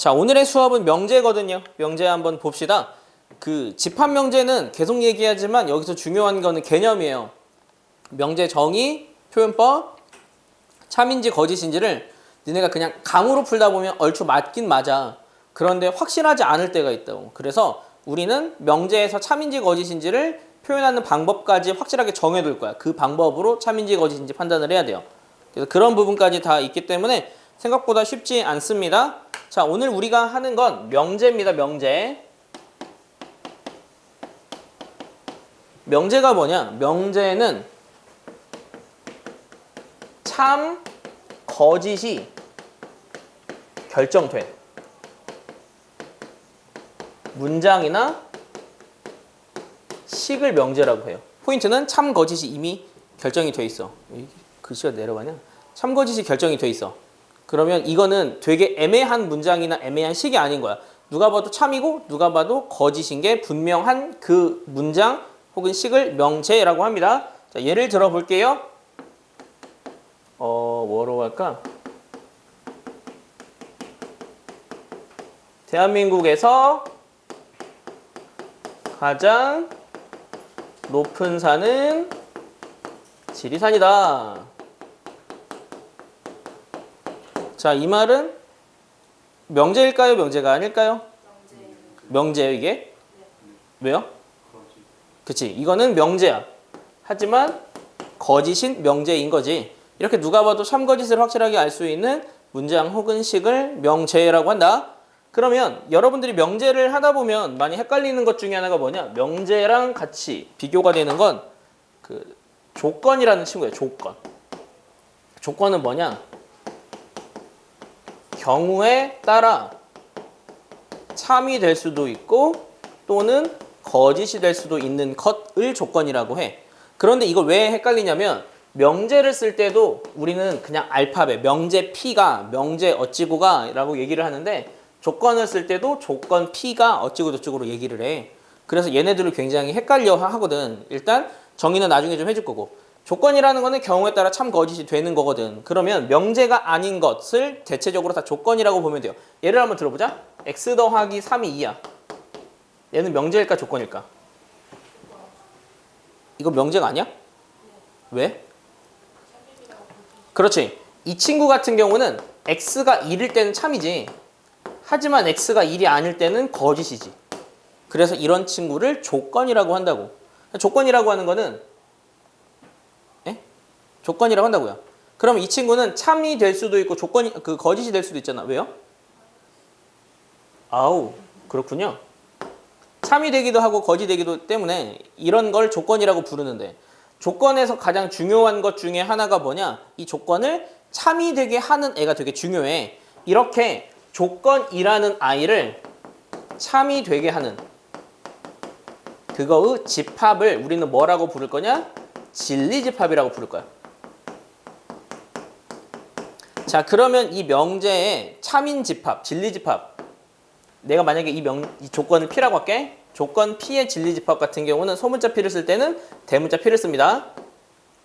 자, 오늘의 수업은 명제거든요. 명제 한번 봅시다. 그 집합명제는 계속 얘기하지만 여기서 중요한 거는 개념이에요. 명제 정의, 표현법, 참인지 거짓인지를 니네가 그냥 감으로 풀다 보면 얼추 맞긴 맞아. 그런데 확실하지 않을 때가 있다고. 그래서 우리는 명제에서 참인지 거짓인지를 표현하는 방법까지 확실하게 정해둘 거야. 그 방법으로 참인지 거짓인지 판단을 해야 돼요. 그래서 그런 부분까지 다 있기 때문에 생각보다 쉽지 않습니다. 자, 오늘 우리가 하는 건 명제입니다. 명제. 명제가 뭐냐? 명제는 참, 거짓이 결정된 문장이나 식을 명제라고 해요. 포인트는 참, 거짓이 이미 결정이 돼 있어. 글씨가 내려가냐? 참, 거짓이 결정이 돼 있어. 그러면 이거는 되게 애매한 문장이나 애매한 식이 아닌 거야. 누가 봐도 참이고 누가 봐도 거짓인 게 분명한 그 문장 혹은 식을 명제라고 합니다. 자, 예를 들어 볼게요. 뭐로 할까? 대한민국에서 가장 높은 산은 지리산이다. 자, 이 말은 명제일까요? 명제가 아닐까요? 명제예요, 이게? 왜요? 그치, 이거는 명제야. 하지만 거짓인 명제인 거지. 이렇게 누가 봐도 참, 거짓을 확실하게 알 수 있는 문장 혹은 식을 명제라고 한다. 그러면 여러분들이 명제를 하다 보면 많이 헷갈리는 것 중에 하나가 뭐냐? 명제랑 같이 비교가 되는 건 그 조건이라는 친구예요. 조건. 조건은 뭐냐? 경우에 따라 참이 될 수도 있고 또는 거짓이 될 수도 있는 것을 조건이라고 해. 그런데 이걸 왜 헷갈리냐면 명제를 쓸 때도 우리는 그냥 알파벳, 명제 P가 명제 어찌고가 라고 얘기를 하는데 조건을 쓸 때도 조건 P가 어찌고 저찌고로 얘기를 해. 그래서 얘네들을 굉장히 헷갈려 하거든. 일단 정의는 나중에 좀 해줄 거고, 조건이라는 거는 경우에 따라 참, 거짓이 되는 거거든. 그러면 명제가 아닌 것을 대체적으로 다 조건이라고 보면 돼요. 예를 한번 들어보자. x 더하기 3이 2야. 얘는 명제일까 조건일까? 이거 명제가 아니야? 왜? 그렇지. 이 친구 같은 경우는 x가 1일 때는 참이지. 하지만 x가 1이 아닐 때는 거짓이지. 그래서 이런 친구를 조건이라고 한다고. 조건이라고 하는 거는 조건이라고 한다고요. 그럼 이 친구는 참이 될 수도 있고 거짓이 될 수도 있잖아. 왜요? 아우, 그렇군요. 참이 되기도 하고 거짓이 되기도 때문에 이런 걸 조건이라고 부르는데, 조건에서 가장 중요한 것 중에 하나가 뭐냐? 이 조건을 참이 되게 하는 애가 되게 중요해. 이렇게 조건이라는 아이를 참이 되게 하는 그거의 집합을 우리는 뭐라고 부를 거냐? 진리집합이라고 부를 거야. 자, 그러면 이 명제의 참인 집합, 진리집합, 내가 만약에 이 조건을 P라고 할게. 조건 P의 진리집합 같은 경우는 소문자 P를 쓸 때는 대문자 P를 씁니다.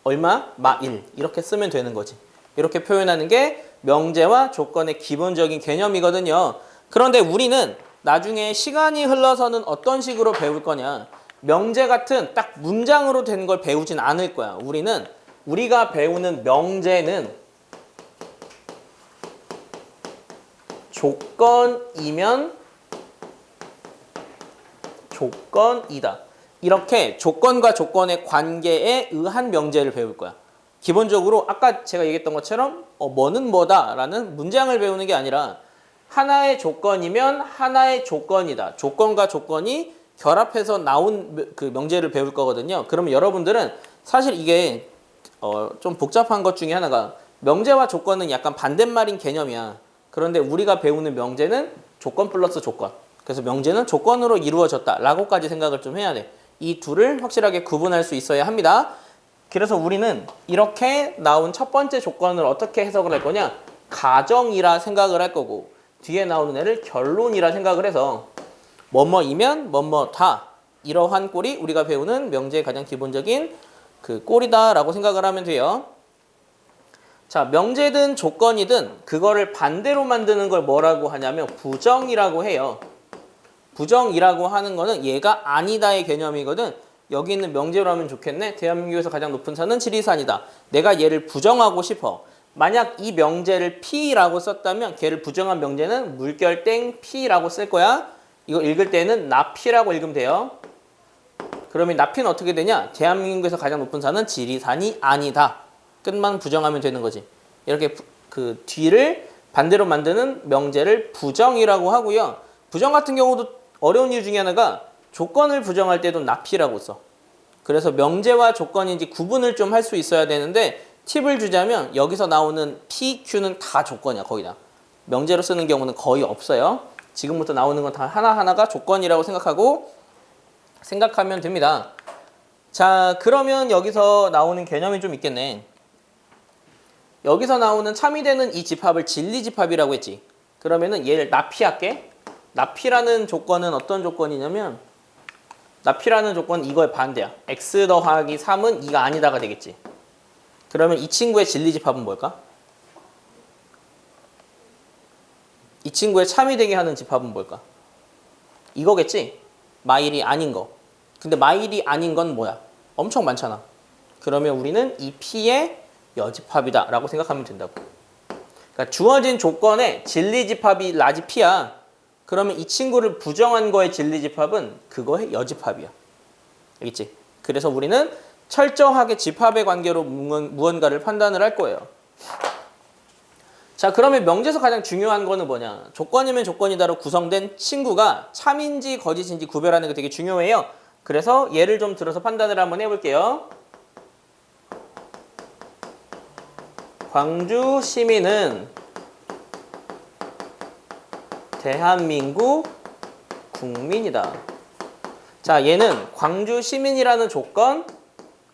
얼마? 마 1. 이렇게 쓰면 되는 거지. 이렇게 표현하는 게 명제와 조건의 기본적인 개념이거든요. 그런데 우리는 나중에 시간이 흘러서는 어떤 식으로 배울 거냐? 명제 같은 딱 문장으로 된 걸 배우진 않을 거야. 우리가 배우는 명제는 조건이면 조건이다. 이렇게 조건과 조건의 관계에 의한 명제를 배울 거야. 기본적으로 아까 제가 얘기했던 것처럼 뭐는 뭐다라는 문장을 배우는 게 아니라 하나의 조건이면 하나의 조건이다. 조건과 조건이 결합해서 나온 그 명제를 배울 거거든요. 그러면 여러분들은 사실 이게 좀 복잡한 것 중에 하나가 명제와 조건은 약간 반대말인 개념이야. 그런데 우리가 배우는 명제는 조건 플러스 조건. 그래서 명제는 조건으로 이루어졌다 라고까지 생각을 좀 해야 돼. 이 둘을 확실하게 구분할 수 있어야 합니다. 그래서 우리는 이렇게 나온 첫 번째 조건을 어떻게 해석을 할 거냐? 가정이라 생각을 할 거고, 뒤에 나오는 애를 결론이라 생각을 해서 뭐뭐이면 뭐뭐다, 이러한 꼴이 우리가 배우는 명제의 가장 기본적인 그 꼴이다 라고 생각을 하면 돼요. 자, 명제든 조건이든 그거를 반대로 만드는 걸 뭐라고 하냐면 부정이라고 해요. 부정이라고 하는 거는 얘가 아니다의 개념이거든. 여기 있는 명제로 하면 좋겠네. 대한민국에서 가장 높은 산은 지리산이다. 내가 얘를 부정하고 싶어. 만약 이 명제를 P라고 썼다면 걔를 부정한 명제는 물결 땡 P라고 쓸 거야. 이거 읽을 때는 나피라고 읽으면 돼요. 그러면 나피는 어떻게 되냐? 대한민국에서 가장 높은 산은 지리산이 아니다. 끝만 부정하면 되는 거지. 이렇게 그 뒤를 반대로 만드는 명제를 부정이라고 하고요. 부정 같은 경우도 어려운 이유 중에 하나가 조건을 부정할 때도 나피라고 써. 그래서 명제와 조건인지 구분을 좀 할 수 있어야 되는데 팁을 주자면 여기서 나오는 P, Q는 다 조건이야. 거의 다. 명제로 쓰는 경우는 거의 없어요. 지금부터 나오는 건 다 하나하나가 조건이라고 생각하면 됩니다. 자, 그러면 여기서 나오는 개념이 좀 있겠네. 여기서 나오는 참이 되는 이 집합을 진리집합이라고 했지. 그러면은 얘를 나피할게. 나피라는 조건은 어떤 조건이냐면 나피라는 조건은 이거의 반대야. x 더하기 3은 2가 아니다가 되겠지. 그러면 이 친구의 진리집합은 뭘까? 이 친구의 참이 되게 하는 집합은 뭘까? 이거겠지? 마일이 아닌 거. 근데 마일이 아닌 건 뭐야? 엄청 많잖아. 그러면 우리는 이 P의 여집합이다 라고 생각하면 된다고. 그러니까 주어진 조건에 진리집합이 라지 P야. 그러면 이 친구를 부정한 거의 진리집합은 그거의 여집합이야. 알겠지? 그래서 우리는 철저하게 집합의 관계로 무언가를 판단을 할 거예요. 자, 그러면 명제에서 가장 중요한 거는 뭐냐? 조건이면 조건이다로 구성된 친구가 참인지 거짓인지 구별하는 게 되게 중요해요. 그래서 예를 좀 들어서 판단을 한번 해볼게요. 광주 시민은 대한민국 국민이다. 자, 얘는 광주 시민이라는 조건,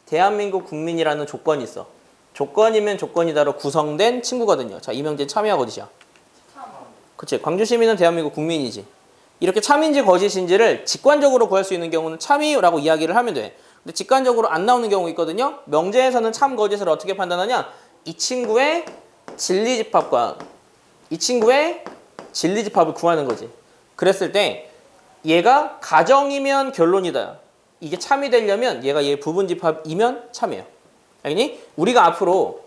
대한민국 국민이라는 조건이 있어. 조건이면 조건이다로 구성된 친구거든요. 자, 이 명제는 참이야 거짓이야? 그치. 광주 시민은 대한민국 국민이지. 이렇게 참인지 거짓인지를 직관적으로 구할 수 있는 경우는 참이라고 이야기를 하면 돼. 근데 직관적으로 안 나오는 경우 있거든요. 명제에서는 참 거짓을 어떻게 판단하냐? 이 친구의 진리집합과 이 친구의 진리집합을 구하는 거지. 그랬을 때 얘가 가정이면 결론이다. 이게 참이 되려면 얘가 얘 부분집합이면 참이에요. 알겠니? 우리가 앞으로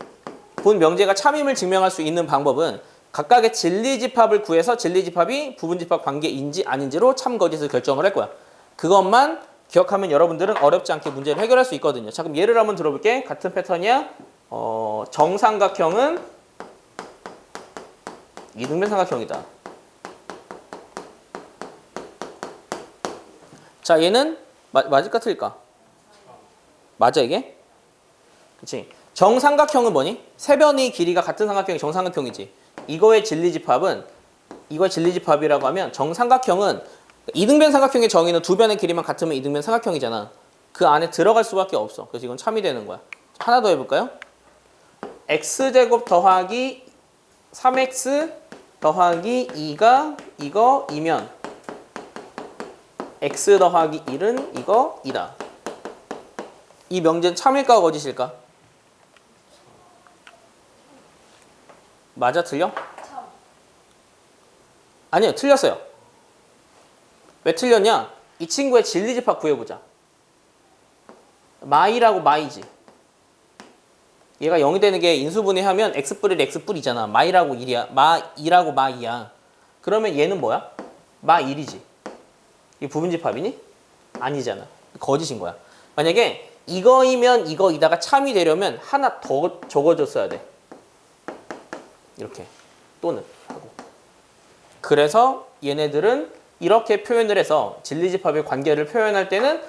본 명제가 참임을 증명할 수 있는 방법은 각각의 진리집합을 구해서 진리집합이 부분집합 관계인지 아닌지로 참 거짓을 결정을 할 거야. 그것만 기억하면 여러분들은 어렵지 않게 문제를 해결할 수 있거든요. 자, 그럼 예를 한번 들어볼게. 같은 패턴이야. 정삼각형은 이등변 삼각형이다. 자, 얘는 맞을까 틀릴까? 맞아 이게? 그치? 정삼각형은 뭐니? 세 변의 길이가 같은 삼각형이 정삼각형이지. 이거의 진리집합이라고 하면 정삼각형은 이등변 삼각형의 정의는 두 변의 길이만 같으면 이등변 삼각형이잖아. 그 안에 들어갈 수밖에 없어. 그래서 이건 참이 되는 거야. 하나 더 해볼까요? x제곱 더하기 3x 더하기 2가 이거이면 x 더하기 1은 이거이다. 이 명제는 참일까 거짓일까? 맞아 틀려? 참. 아니요 틀렸어요. 왜 틀렸냐? 이 친구의 진리집합 구해보자. 마이라고 마이지. 얘가 0이 되는 게 인수분해하면 x뿔이 x뿔이잖아. 마이라고 1이야. 마2라고 마2야. 그러면 얘는 뭐야? 마1이지. 이게 부분집합이니? 아니잖아. 거짓인 거야. 만약에 이거이면 이거이다가 참이 되려면 하나 더 적어줬어야 돼. 이렇게. 또는 하고. 그래서 얘네들은 이렇게 표현을 해서 진리집합의 관계를 표현할 때는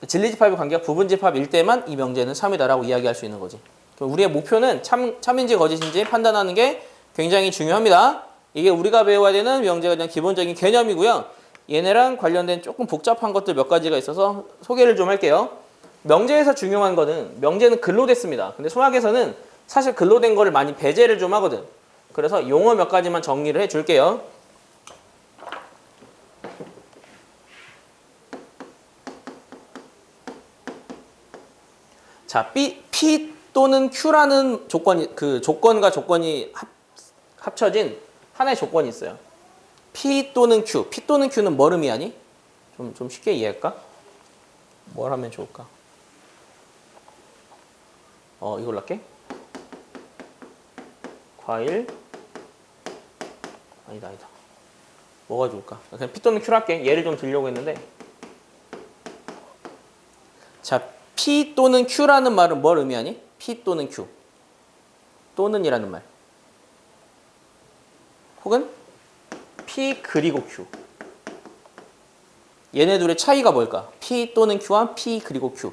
진리집합의 관계가 부분집합일 때만 이 명제는 참이다라고 이야기할 수 있는 거지. 우리의 목표는 참인지 거짓인지 판단하는 게 굉장히 중요합니다. 이게 우리가 배워야 되는 명제가 그냥 기본적인 개념이고요. 얘네랑 관련된 조금 복잡한 것들 몇 가지가 있어서 소개를 좀 할게요. 명제에서 중요한 거는 명제는 글로 됐습니다. 근데 수학에서는 사실 글로 된 거를 많이 배제를 좀 하거든. 그래서 용어 몇 가지만 정리를 해줄게요. 자, 또는 Q라는 조건이 그 조건과 조건이 합쳐진 하나의 조건이 있어요. P 또는 Q. P 또는 Q는 뭘 의미하니? 좀 쉽게 이해할까? 뭘 하면 좋을까? 이걸로 할게. 과일. 아니다. 뭐가 좋을까? 그냥 P 또는 Q로 할게. 예를 좀 들려고 했는데. 자, P 또는 Q라는 말은 뭘 의미하니? P 또는 Q. 또는이라는 말. 혹은 P 그리고 Q. 얘네 둘의 차이가 뭘까? P 또는 Q와 P 그리고 Q.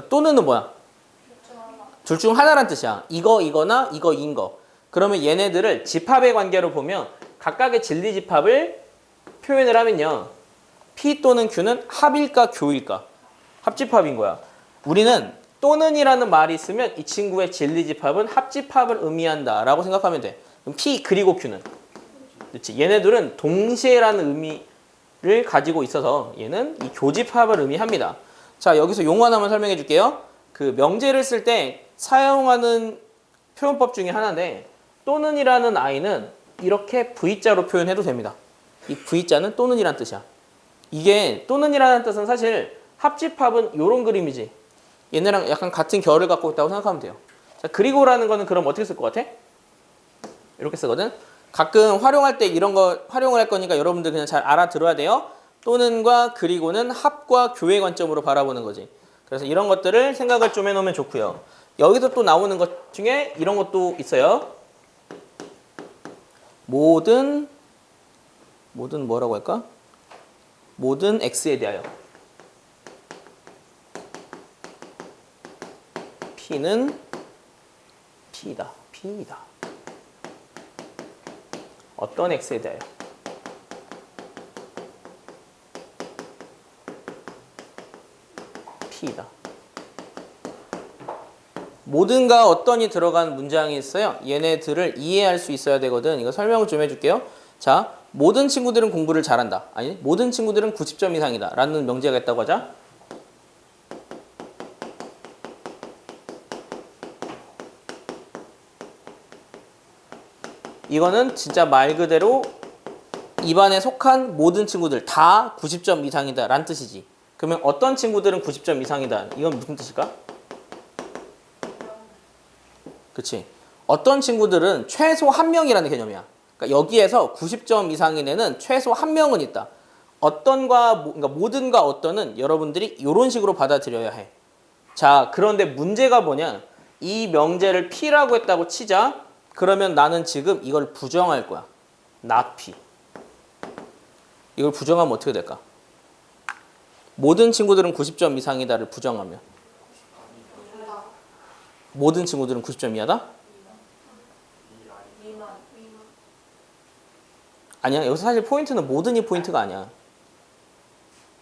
또는은 뭐야? 둘 중 하나란 뜻이야. 이거나 이거인 거. 그러면 얘네들을 집합의 관계로 보면 각각의 진리 집합을 표현을 하면요. P 또는 Q는 합일까 교일까? 합집합인 거야. 우리는 또는이라는 말이 있으면 이 친구의 진리 집합은 합집합을 의미한다 라고 생각하면 돼. 그럼 P 그리고 Q는? 그렇지. 얘네들은 동시에라는 의미를 가지고 있어서 얘는 이 교집합을 의미합니다. 자, 여기서 용어 하나만 설명해 줄게요. 그 명제를 쓸 때 사용하는 표현법 중에 하나인데 또는이라는 I는 이렇게 V자로 표현해도 됩니다. 이 V자는 또는이란 뜻이야. 이게 또는이라는 뜻은 사실 합집합은 이런 그림이지. 얘네랑 약간 같은 결을 갖고 있다고 생각하면 돼요. 자, 그리고라는 거는 그럼 어떻게 쓸 것 같아? 이렇게 쓰거든. 가끔 활용할 때 이런 거 활용을 할 거니까 여러분들 그냥 잘 알아들어야 돼요. 또는과 그리고는 합과 교의 관점으로 바라보는 거지. 그래서 이런 것들을 생각을 좀 해놓으면 좋고요. 여기서 또 나오는 것 중에 이런 것도 있어요. 모든 뭐라고 할까? 모든 X에 대하여 P는 P이다. 어떤 X에 대하여 P이다. 모든가 어떤이 들어간 문장이 있어요. 얘네들을 이해할 수 있어야 되거든. 이거 설명을 좀 해줄게요. 자, 모든 친구들은 공부를 잘한다. 아니, 모든 친구들은 90점 이상이다. 라는 명제가 있다고 하자. 이거는 진짜 말 그대로 이 반에 속한 모든 친구들 다 90점 이상이다. 라는 뜻이지. 그러면 어떤 친구들은 90점 이상이다. 이건 무슨 뜻일까? 그치? 어떤 친구들은 최소 한 명이라는 개념이야. 그러니까 여기에서 90점 이상인 애는 최소 한 명은 있다. 그러니까 모든과 어떤은 여러분들이 이런 식으로 받아들여야 해. 자, 그런데 문제가 뭐냐? 이 명제를 P라고 했다고 치자. 그러면 나는 지금 이걸 부정할 거야. not P. 이걸 부정하면 어떻게 될까? 모든 친구들은 90점 이상이다를 부정하면 모든 친구들은 90점 이하다? 아니야. 여기서 사실 포인트는 모든이 포인트가 아니야.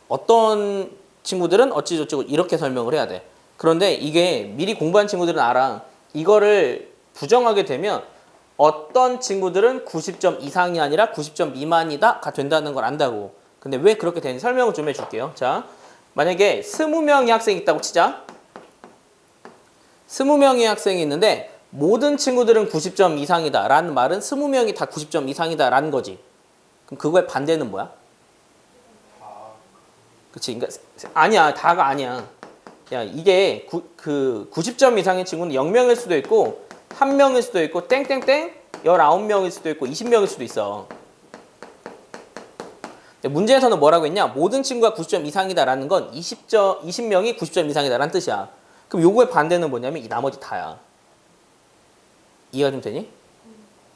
어떤 친구들은 어찌저찌고 이렇게 설명을 해야 돼. 그런데 이게 미리 공부한 친구들은 알아. 이거를 부정하게 되면 어떤 친구들은 90점 이상이 아니라 90점 미만이다가 된다는 걸 안다고. 근데 왜 그렇게 되는지 설명을 좀 해줄게요. 자, 만약에 20명의 학생이 있다고 치자. 20명의 학생이 있는데 모든 친구들은 90점 이상이다 라는 말은 20명이 다 90점 이상이다 라는 거지. 그럼 그거의 반대는 뭐야? 그치? 그러니까 아니야. 다가 아니야. 야, 이게 90점 이상의 친구는 0명일 수도 있고 1명일 수도 있고 땡땡땡 19명일 수도 있고 20명일 수도 있어. 문제에서는 뭐라고 했냐? 모든 친구가 90점 이상이다 라는 건 20명이 90점 이상이다 라는 뜻이야. 그럼 요거의 반대는 뭐냐면 이 나머지 다야. 이해가 좀 되니?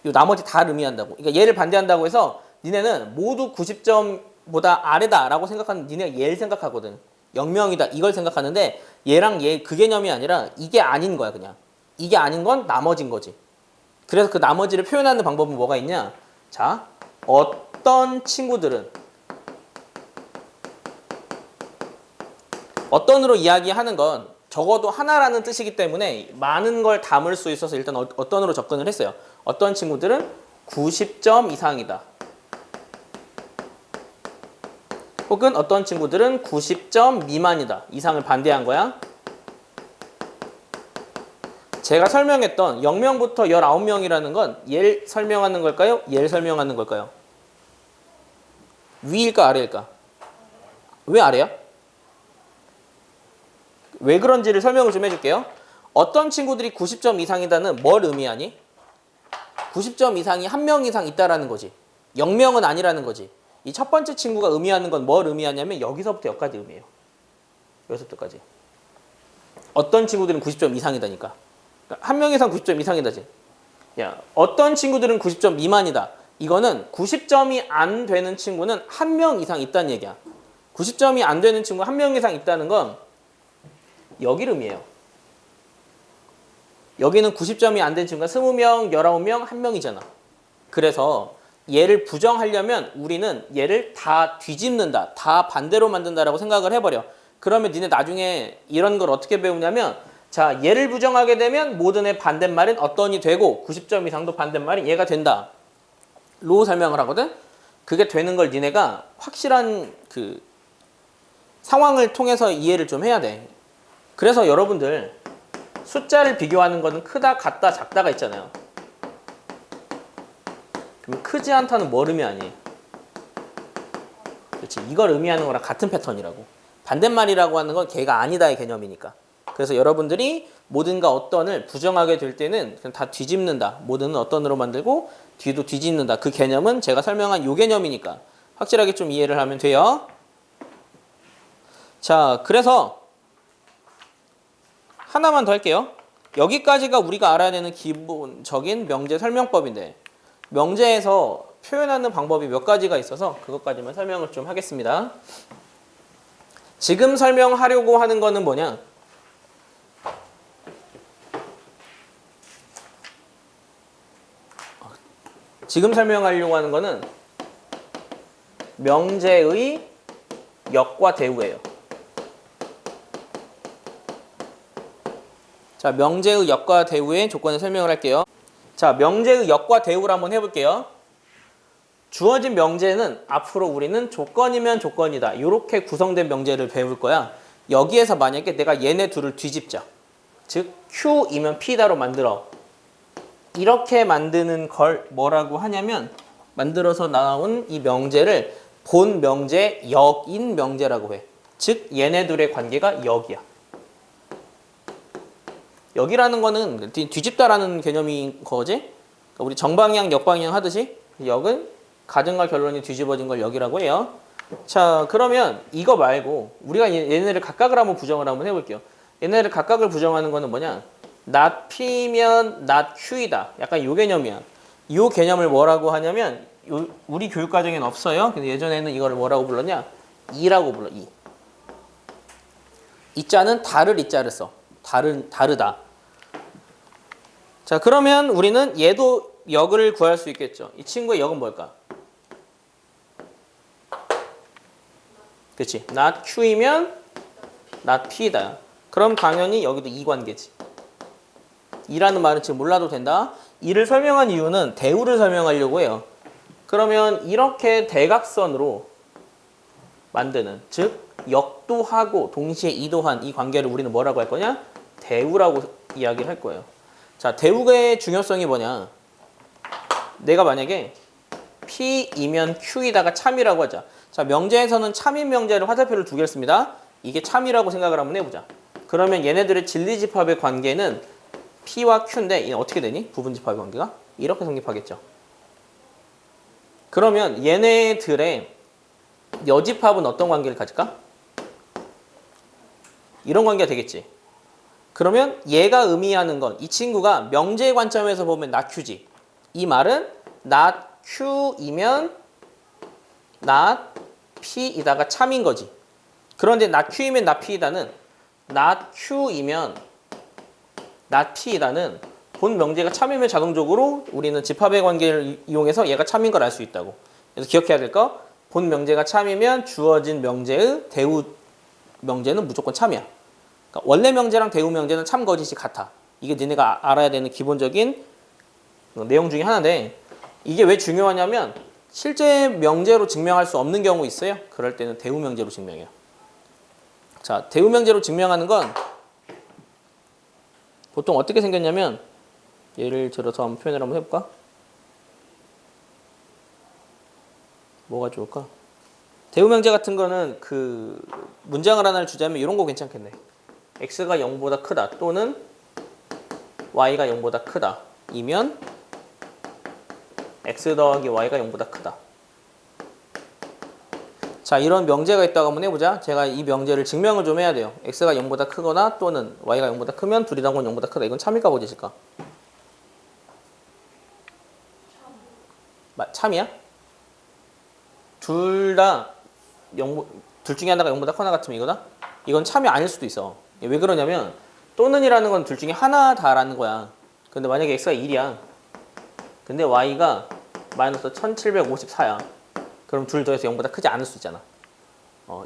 요 나머지 다를 의미한다고. 그러니까 얘를 반대한다고 해서 니네는 모두 90점보다 아래다 라고 생각하는 니네가 얘를 생각하거든. 0명이다 이걸 생각하는데 얘랑 얘 그 개념이 아니라 이게 아닌 거야 그냥. 이게 아닌 건 나머진 거지. 그래서 그 나머지를 표현하는 방법은 뭐가 있냐? 자, 어떤 친구들은 어떤으로 이야기하는 건 적어도 하나라는 뜻이기 때문에 많은 걸 담을 수 있어서 일단 어떤으로 접근을 했어요. 어떤 친구들은 90점 이상이다. 혹은 어떤 친구들은 90점 미만이다. 이상을 반대한 거야. 제가 설명했던 0명부터 19명이라는 건 얘를 설명하는 걸까요? 얘를 설명하는 걸까요? 위일까 아래일까? 왜 아래야? 왜 그런지를 설명을 좀 해줄게요. 어떤 친구들이 90점 이상이다는 뭘 의미하니? 90점 이상이 한 명 이상 있다라는 거지. 0명은 아니라는 거지. 이 첫 번째 친구가 의미하는 건 뭘 의미하냐면 여기서부터 여기까지 의미해요. 여기서부터까지. 어떤 친구들은 90점 이상이다니까. 그러니까 한 명 이상 90점 이상이다지. 야, 어떤 친구들은 90점 미만이다. 이거는 90점이 안 되는 친구는 한 명 이상 있다는 얘기야. 90점이 안 되는 친구 한 명 이상 있다는 건 여기를 의미해요. 여기는 90점이 안 된 친구가 20명, 19명, 1명이잖아. 그래서 얘를 부정하려면 우리는 얘를 다 뒤집는다. 다 반대로 만든다라고 생각을 해버려. 그러면 니네 나중에 이런 걸 어떻게 배우냐면 자, 얘를 부정하게 되면 모든 의 반대말은 어떤이 되고 90점 이상도 반대말이 얘가 된다. 로 설명을 하거든. 그게 되는 걸 니네가 확실한 그 상황을 통해서 이해를 좀 해야 돼. 그래서 여러분들 숫자를 비교하는 거는 크다, 같다, 작다가 있잖아요. 그럼 크지 않다는 뭘 의미하니? 그렇지. 이걸 의미하는 거랑 같은 패턴이라고. 반대말이라고 하는 건 걔가 아니다의 개념이니까. 그래서 여러분들이 모든가 어떤을 부정하게 될 때는 그냥 다 뒤집는다. 모든은 어떤으로 만들고 뒤도 뒤집는다. 그 개념은 제가 설명한 요 개념이니까 확실하게 좀 이해를 하면 돼요. 자, 그래서 하나만 더 할게요. 여기까지가 우리가 알아야 되는 기본적인 명제 설명법인데 명제에서 표현하는 방법이 몇 가지가 있어서 그것까지만 설명을 좀 하겠습니다. 지금 설명하려고 하는 거는 뭐냐? 지금 설명하려고 하는 거는 명제의 역과 대우예요. 자, 명제의 역과 대우의 조건을 설명을 할게요. 자, 명제의 역과 대우를 한번 해볼게요. 주어진 명제는 앞으로 우리는 조건이면 조건이다. 이렇게 구성된 명제를 배울 거야. 여기에서 만약에 내가 얘네 둘을 뒤집자. 즉 Q이면 P다로 만들어. 이렇게 만드는 걸 뭐라고 하냐면 만들어서 나온 이 명제를 본 명제 역인 명제라고 해. 즉 얘네 둘의 관계가 역이야. 역이라는 거는 뒤집다라는 개념인 거지. 그러니까 우리 정방향, 역방향 하듯이 역은 가정과 결론이 뒤집어진 걸 역이라고 해요. 자, 그러면 이거 말고 우리가 얘네를 각각을 한번 부정을 한번 해볼게요. 얘네를 각각을 부정하는 거는 뭐냐? not P면 not Q이다. 약간 요 개념이야. 요 개념을 뭐라고 하냐면 우리 교육과정에는 없어요. 근데 예전에는 이거를 뭐라고 불렀냐? 이라고 불러. 이자는 다를 이자를 써. 다르다. 자, 그러면 우리는 얘도 역을 구할 수 있겠죠. 이 친구의 역은 뭘까? 그렇지. not Q이면 not P다. 그럼 당연히 여기도 이 관계지. 이라는 말은 지금 몰라도 된다. 이를 설명한 이유는 대우를 설명하려고 해요. 그러면 이렇게 대각선으로 만드는, 즉 역도 하고 동시에 이도한 이 관계를 우리는 뭐라고 할 거냐? 대우라고 이야기를 할 거예요. 자, 대우의 중요성이 뭐냐? 내가 만약에 P이면 Q이다가 참이라고 하자. 자, 명제에서는 참인 명제를 화살표를 두 개를 씁니다. 이게 참이라고 생각을 한번 해보자. 그러면 얘네들의 진리집합의 관계는 P와 Q인데 이게 어떻게 되니? 부분집합의 관계가? 이렇게 성립하겠죠. 그러면 얘네들의 여집합은 어떤 관계를 가질까? 이런 관계가 되겠지. 그러면 얘가 의미하는 건 이 친구가 명제의 관점에서 보면 not Q지. 이 말은 not Q이면 not P이다가 참인 거지. 그런데 not Q이면 not P이다는 not Q이면 not P이다는 본 명제가 참이면 자동적으로 우리는 집합의 관계를 이용해서 얘가 참인 걸 알 수 있다고. 그래서 기억해야 될 거, 본 명제가 참이면 주어진 명제의 대우 명제는 무조건 참이야. 그러니까 원래 명제랑 대우 명제는 참 거짓이 같아. 이게 너네가 알아야 되는 기본적인 내용 중에 하나인데 이게 왜 중요하냐면 실제 명제로 증명할 수 없는 경우 있어요. 그럴 때는 대우 명제로 증명해요. 자, 대우 명제로 증명하는 건 보통 어떻게 생겼냐면 예를 들어서 한번 표현을 한번 해볼까? 뭐가 좋을까? 대우 명제 같은 거는 그 문장을 하나를 주자면 이런 거 괜찮겠네. x가 0보다 크다 또는 y가 0보다 크다 이면 x 더하기 y가 0보다 크다. 자, 이런 명제가 있다고 한번 해보자. 제가 이 명제를 증명을 좀 해야 돼요. x가 0보다 크거나 또는 y가 0보다 크면 둘이 다 0보다 크다. 이건 참일까 거짓일까? 참이야? 둘 중에 하나가 0보다 크거나 같으면 이거다? 이건 참이 아닐 수도 있어. 왜 그러냐면 또는이라는 건 둘 중에 하나다라는 거야. 근데 만약에 x가 1이야. 근데 y가 마이너스 1754야. 그럼 둘 더해서 0보다 크지 않을 수 있잖아.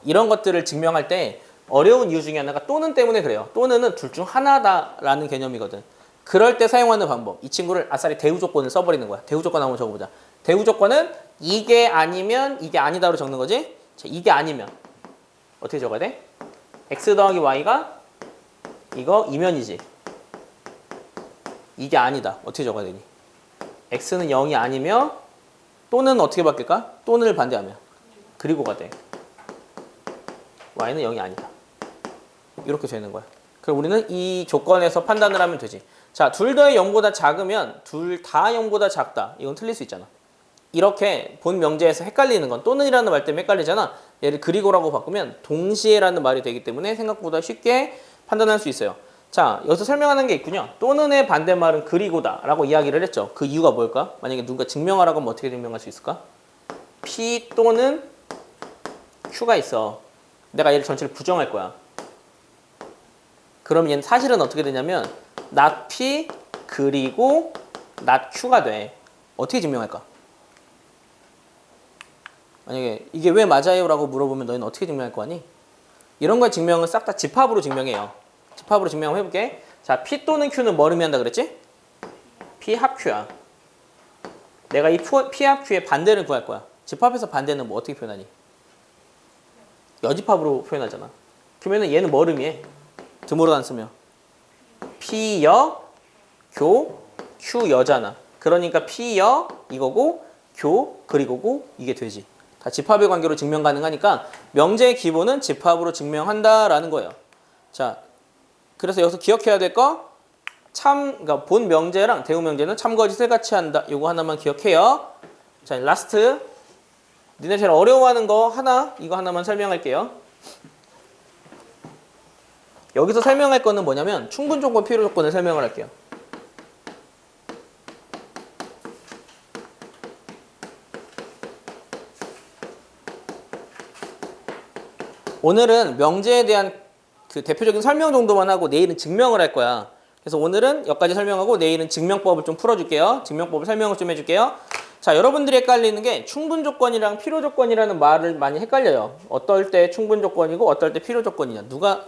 이런 것들을 증명할 때 어려운 이유 중에 하나가 또는 때문에 그래요. 또는은 둘 중 하나다라는 개념이거든. 그럴 때 사용하는 방법. 이 친구를 아싸리 대우 조건을 써버리는 거야. 대우 조건 한번 적어보자. 대우 조건은 이게 아니면 이게 아니다로 적는 거지. 자, 이게 아니면 어떻게 적어야 돼? x 더하기 y가 이거 이면이지. 이게 아니다. 어떻게 적어야 되니? x는 0이 아니며 또는 어떻게 바뀔까? 또는을 반대하면 그리고가 돼. y는 0이 아니다. 이렇게 되는 거야. 그럼 우리는 이 조건에서 판단을 하면 되지. 자, 둘 다의 0보다 작으면 둘 다 0보다 작다. 이건 틀릴 수 있잖아. 이렇게 본 명제에서 헷갈리는 건 또는이라는 말 때문에 헷갈리잖아. 얘를 그리고라고 바꾸면 동시에라는 말이 되기 때문에 생각보다 쉽게 판단할 수 있어요. 자, 여기서 설명하는 게 있군요. 또는의 반대말은 그리고다 라고 이야기를 했죠. 그 이유가 뭘까? 만약에 누가 증명하라고 하면 어떻게 증명할 수 있을까? P 또는 Q가 있어. 내가 얘를 전체를 부정할 거야. 그럼 얘는 사실은 어떻게 되냐면 not P 그리고 not Q가 돼. 어떻게 증명할까? 만약에 이게 왜 맞아요? 라고 물어보면 너희는 어떻게 증명할 거 아니? 이런 거의 증명은 싹 다 집합으로 증명해요. 집합으로 증명 한번 해볼게. 자, P 또는 Q는 뭘 의미한다 그랬지? P 합 Q야. 내가 이 P 합 Q의 반대를 구할 거야. 집합에서 반대는 뭐 어떻게 표현하니? 여집합으로 표현하잖아. 그러면은 얘는 뭘 의미해? 드물어 안 쓰면 P 여, 교, Q 여잖아. 그러니까 P 여 이거고 교 그리고고 이게 되지. 다 집합의 관계로 증명 가능하니까 명제의 기본은 집합으로 증명한다라는 거예요. 자, 그래서 여기서 기억해야 될 거 그러니까 본 명제랑 대우 명제는 참거짓을 같이 한다. 요거 하나만 기억해요. 자, 라스트. 니네 제일 어려워하는 거 이거 하나만 설명할게요. 여기서 설명할 거는 뭐냐면 충분 조건, 필요 조건을 설명을 할게요. 오늘은 명제에 대한 그 대표적인 설명 정도만 하고 내일은 증명을 할 거야. 그래서 오늘은 여기까지 설명하고 내일은 증명법을 좀 풀어줄게요. 증명법을 설명을 좀 해줄게요. 자, 여러분들이 헷갈리는 게 충분 조건이랑 필요 조건이라는 말을 많이 헷갈려요. 어떨 때 충분 조건이고 어떨 때 필요 조건이냐. 누가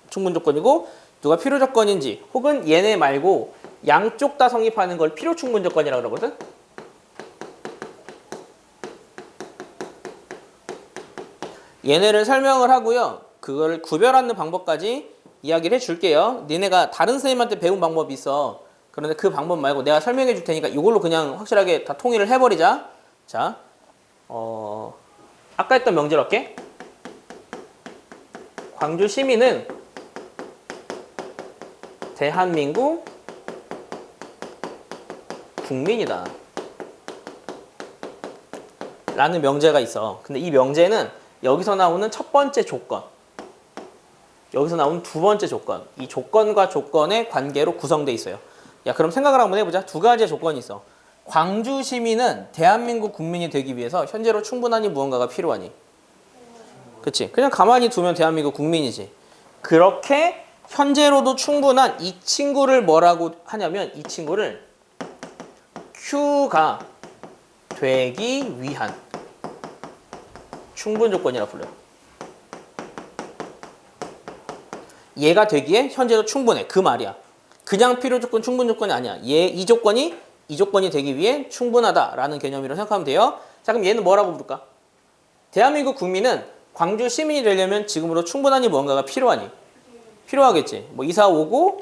충분 조건이고 누가 필요 조건인지 혹은 얘네 말고 양쪽 다 성립하는 걸 필요 충분 조건이라고 그러거든. 얘네를 설명을 하고요. 그걸 구별하는 방법까지 이야기를 해줄게요. 니네가 다른 선생님한테 배운 방법이 있어. 그런데 그 방법 말고 내가 설명해 줄 테니까 이걸로 그냥 확실하게 다 통일을 해버리자. 자, 아까 했던 명제로 할게. 광주 시민은 대한민국 국민이다. 라는 명제가 있어. 근데 이 명제는 여기서 나오는 첫 번째 조건, 여기서 나오는 두 번째 조건, 이 조건과 조건의 관계로 구성되어 있어요. 야, 그럼 생각을 한번 해보자. 두 가지의 조건이 있어. 광주 시민은 대한민국 국민이 되기 위해서 현재로 충분하니 무언가가 필요하니? 그치? 그냥 가만히 두면 대한민국 국민이지. 그렇게 현재로도 충분한 이 친구를 뭐라고 하냐면 이 친구를 Q가 되기 위한 충분 조건이라 불러요. 얘가 되기에 현재도 충분해. 그 말이야. 그냥 필요 조건, 충분 조건이 아니야. 이 조건이 되기 위해 충분하다라는 개념이라고 생각하면 돼요. 자, 그럼 얘는 뭐라고 부를까? 대한민국 국민은 광주 시민이 되려면 지금으로 충분하니 무언가가 필요하니? 필요하겠지. 뭐 이사 오고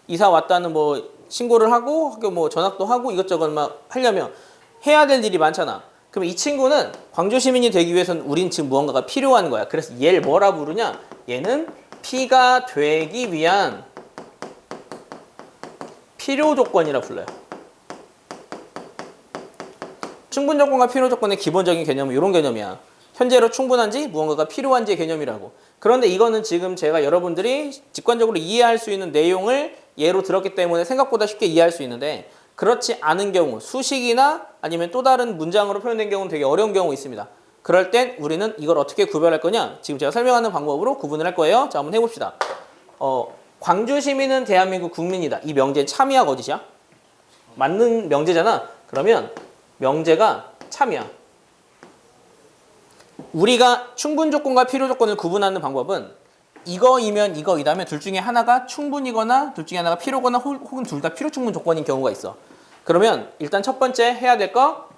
이사 왔다는 뭐 신고를 하고 학교 뭐 전학도 하고 이것저것 막 하려면 해야 될 일이 많잖아. 그럼 이 친구는 광주 시민이 되기 위해서는 우린 지금 무언가가 필요한 거야. 그래서 얘를 뭐라 부르냐? 얘는 P가 되기 위한 필요 조건이라 불러요. 충분 조건과 필요 조건의 기본적인 개념은 이런 개념이야. 현재로 충분한지 무언가가 필요한지의 개념이라고. 그런데 이거는 지금 제가 여러분들이 직관적으로 이해할 수 있는 내용을 예로 들었기 때문에 생각보다 쉽게 이해할 수 있는데 그렇지 않은 경우, 수식이나 아니면 또 다른 문장으로 표현된 경우는 되게 어려운 경우가 있습니다. 그럴 땐 우리는 이걸 어떻게 구별할 거냐? 지금 제가 설명하는 방법으로 구분을 할 거예요. 자, 한번 해봅시다. 광주 시민은 대한민국 국민이다. 이 명제 참이야, 거짓이야? 맞는 명제잖아. 그러면 명제가 참이야. 우리가 충분 조건과 필요 조건을 구분하는 방법은 이거이면 이거이다면 둘 중에 하나가 충분이거나 둘 중에 하나가 필요거나 혹은 둘 다 필요 충분 조건인 경우가 있어. 그러면 일단 첫 번째 해야 될 거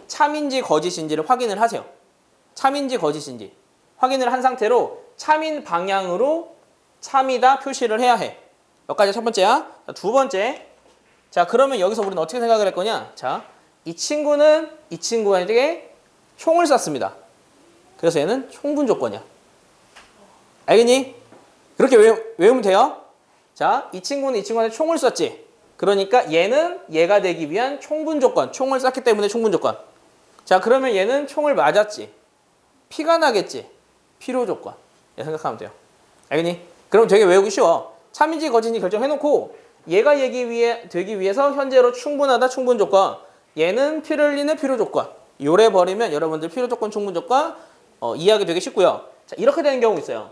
참인지 거짓인지를 확인을 하세요. 참인지 거짓인지 확인을 한 상태로 참인 방향으로 참이다 표시를 해야 해. 여기까지 첫 번째야. 자, 두 번째. 자, 그러면 여기서 우리는 어떻게 생각을 할 거냐? 자, 이 친구는 이 친구에게 총을 쐈습니다. 그래서 얘는 총분 조건이야. 알겠니? 그렇게 외우면 돼요. 자, 이 친구는 이 친구한테 총을 쐈지. 그러니까 얘는 얘가 되기 위한 총분 조건. 총을 쐈기 때문에 총분 조건. 자, 그러면 얘는 총을 맞았지. 피가 나겠지. 필요 조건. 생각하면 돼요. 알겠니? 그럼 되게 외우기 쉬워. 참인지 거짓인지 결정해놓고 얘가 되기 위해서 현재로 충분하다 충분 조건. 얘는 피를 흘리는 필요 조건. 요래 버리면 여러분들 필요 조건 충분 조건 이해하기 되게 쉽고요. 자, 이렇게 되는 경우 있어요.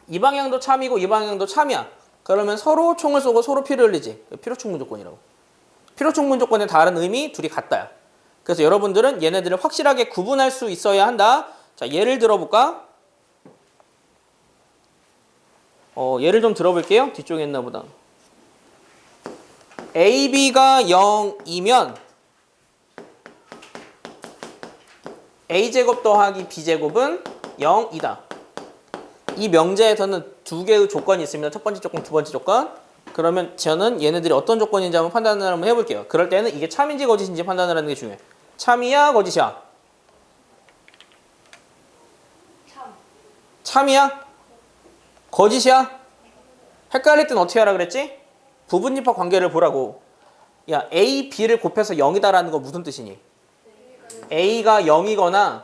이 방향도 참이고 이 방향도 참이야. 그러면 서로 총을 쏘고 서로 피를 흘리지. 필요 충분 조건이라고. 필요 충분 조건의 다른 의미 둘이 같다야. 그래서 여러분들은 얘네들을 확실하게 구분할 수 있어야 한다. 자, 예를 들어볼까? 예를 좀 들어볼게요. 뒤쪽에 있나 보다. AB가 0이면 A제곱 더하기 B제곱은 0이다. 이 명제에서는 두 개의 조건이 있습니다. 첫 번째 조건, 두 번째 조건. 그러면 저는 얘네들이 어떤 조건인지 한번 판단을 한번 해볼게요. 그럴 때는 이게 참인지 거짓인지 판단을 하는 게 중요해. 참이야, 거짓이야? 참이야? 거짓이야? 헷갈릴 땐 어떻게 하라 그랬지? 부분집합 관계를 보라고. 야, A, B를 곱해서 0이다라는 거 무슨 뜻이니? A가 0이거나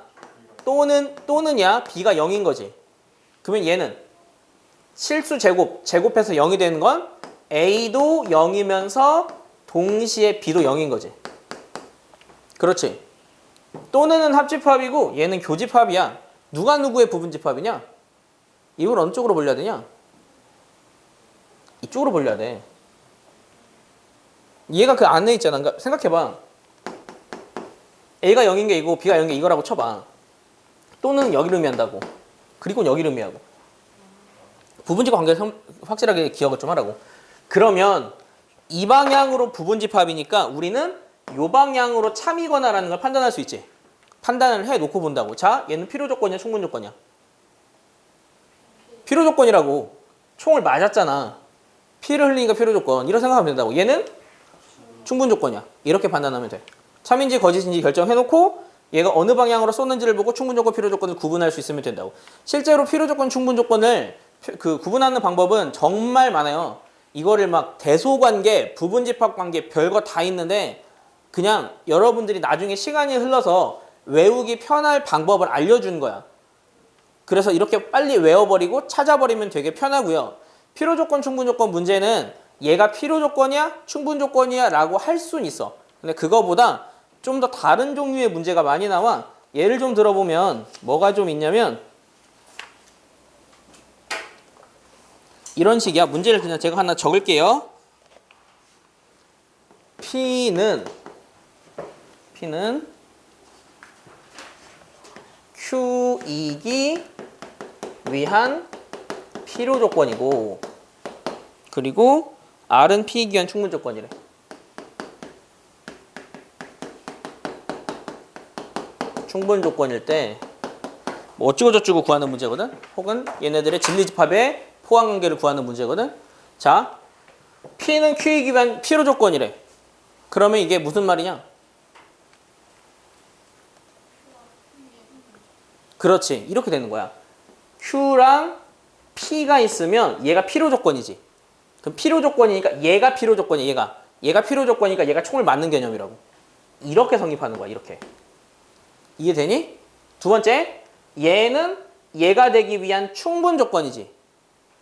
또는야 B가 0인 거지. 그러면 얘는 실수 제곱해서 0이 되는 건 A도 0이면서 동시에 B도 0인 거지. 그렇지. 또는은 합집합이고 얘는 교집합이야. 누가 누구의 부분집합이냐? 이걸 어느 쪽으로 벌려야 되냐? 이쪽으로 벌려야 돼. 얘가 그 안에 있잖아. 그러니까 생각해봐. A가 0인 게 이거, B가 0인 게 이거라고 쳐봐. 또는 여기를 의미한다고. 그리고 여기를 의미하고. 부분집 관계를 확실하게 기억을 좀 하라고. 그러면 이 방향으로 부분집합이니까 우리는 이 방향으로 참이거나라는 걸 판단할 수 있지. 판단을 해놓고 본다고. 자, 얘는 필요 조건이야, 충분 조건이야? 필요 조건이라고. 총을 맞았잖아. 피를 흘리니까 필요 조건. 이렇게 생각하면 된다고. 얘는 충분 조건이야. 이렇게 판단하면 돼. 참인지 거짓인지 결정해놓고 얘가 어느 방향으로 쏘는지를 보고 충분 조건, 필요 조건을 구분할 수 있으면 된다고. 실제로 필요 조건, 충분 조건을 구분하는 방법은 정말 많아요. 이거를 막 대소관계, 부분집합관계 별거 다 있는데 그냥 여러분들이 나중에 시간이 흘러서 외우기 편할 방법을 알려준 거야. 그래서 이렇게 빨리 외워버리고 찾아버리면 되게 편하고요. 필요 조건, 충분 조건 문제는 얘가 필요 조건이야? 충분 조건이야? 라고 할 수는 있어. 근데 그거보다 좀 더 다른 종류의 문제가 많이 나와. 예를 좀 들어보면 뭐가 좀 있냐면 이런 식이야. 문제를 그냥 제가 하나 적을게요. P는 Q이기 위한 필요 조건이고 그리고 R은 P이기 위한 충분 조건이래. 충분 조건일 때 뭐 어쩌고저쩌고 구하는 문제거든. 혹은 얘네들의 진리집합의 포항관계를 구하는 문제거든. 자, P는 Q이기 위한 필요 조건이래. 그러면 이게 무슨 말이냐? 그렇지. 이렇게 되는 거야. Q랑 P가 있으면 얘가 필요 조건이지. 그럼 필요 조건이니까 얘가 필요 조건이야. 얘가 필요 조건이니까 얘가 총을 맞는 개념이라고. 이렇게 성립하는 거야. 이렇게. 이해되니? 두 번째, 얘는 얘가 되기 위한 충분 조건이지.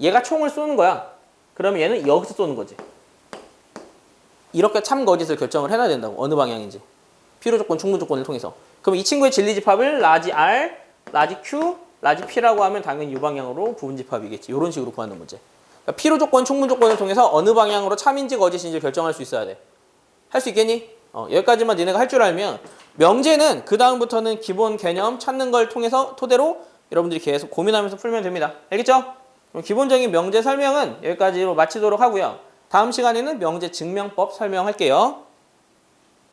얘가 총을 쏘는 거야. 그러면 얘는 여기서 쏘는 거지. 이렇게 참거짓을 결정을 해놔야 된다고. 어느 방향인지. 필요 조건, 충분 조건을 통해서. 그럼 이 친구의 진리집합을 라지 R, 라지 Q, 라지 P라고 하면 당연히 이 방향으로 부분집합이겠지. 이런 식으로 구하는 문제. 그러니까 필요 조건, 충분 조건을 통해서 어느 방향으로 참인지 거짓인지 결정할 수 있어야 돼. 할 수 있겠니? 여기까지만 니네가 할 줄 알면 명제는 그 다음부터는 기본 개념 찾는 걸 통해서 토대로 여러분들이 계속 고민하면서 풀면 됩니다. 알겠죠? 그럼 기본적인 명제 설명은 여기까지로 마치도록 하고요. 다음 시간에는 명제 증명법 설명할게요.